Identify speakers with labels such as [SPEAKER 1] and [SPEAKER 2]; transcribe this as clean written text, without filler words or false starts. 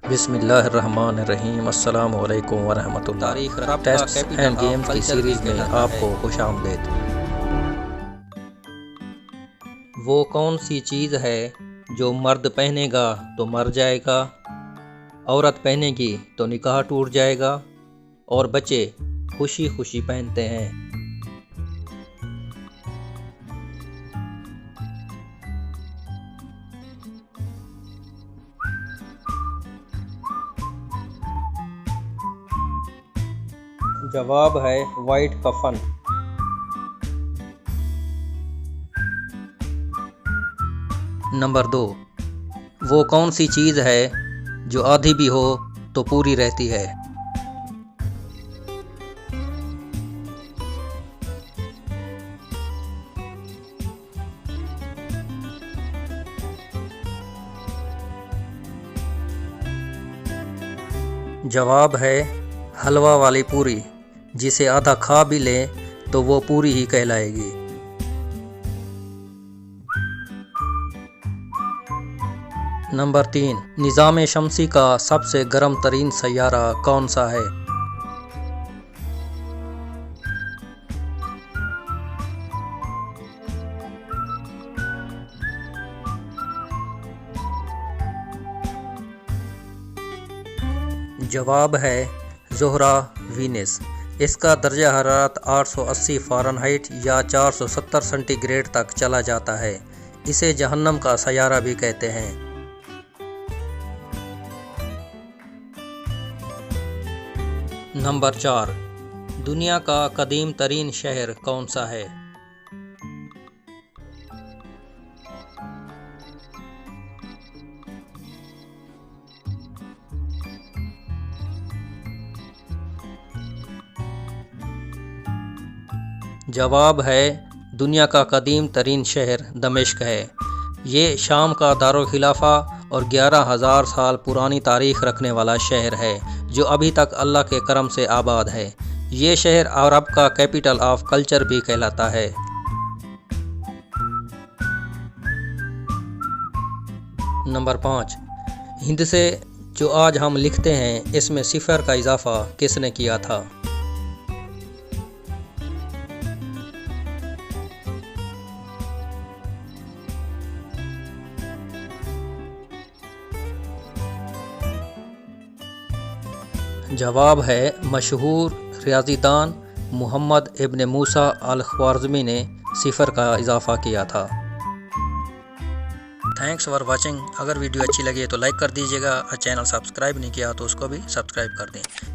[SPEAKER 1] बिस्मिल्लाहिर्रहमानिर्रहीम अस्सलामु अलैकुम वरहमतुल्लाह।
[SPEAKER 2] तारीख
[SPEAKER 1] टेस्ट्स एंड गेम्स की सीरीज़ में आपको खुशामदीद। वो कौन सी चीज़ है जो मर्द पहनेगा तो मर जाएगा, औरत पहनेगी तो निकाह टूट जाएगा और बच्चे खुशी खुशी पहनते हैं। जवाब है वाइट कफन। नंबर 2, वो कौन सी चीज़ है जो आधी भी हो तो पूरी रहती है। जवाब है हलवा वाली पूरी, जिसे आधा खा भी ले तो वो पूरी ही कहलाएगी। नंबर 3, निज़ाम शमसी का सबसे गर्म तरीन सैयारा कौन सा है। जवाब है ज़ोहरा वीनस। इसका दर्जा हरारत 880 फ़ारेनहाइट या 470 सेंटीग्रेड तक चला जाता है। इसे जहन्नम का सैयारा भी कहते हैं। नंबर 4, दुनिया का कदीम तरीन शहर कौन सा है। जवाब है दुनिया का कदीम तरीन शहर दमिश्क है। ये शाम का दारुल खिलाफा और 11,000 साल पुरानी तारीख रखने वाला शहर है, जो अभी तक अल्लाह के करम से आबाद है। ये शहर अरब का कैपिटल ऑफ कल्चर भी कहलाता है। नंबर 5, हिंद से जो आज हम लिखते हैं, इसमें सिफर का इजाफा किसने किया था। जवाब है मशहूर रियाज़ीदान मोहम्मद इब्न मूसा अल ख्वारिज़मी ने सिफर का इजाफा किया था। Thanks for watching. अगर वीडियो अच्छी लगी तो लाइक कर दीजिएगा और चैनल सब्सक्राइब नहीं किया तो उसको भी सब्सक्राइब कर दें।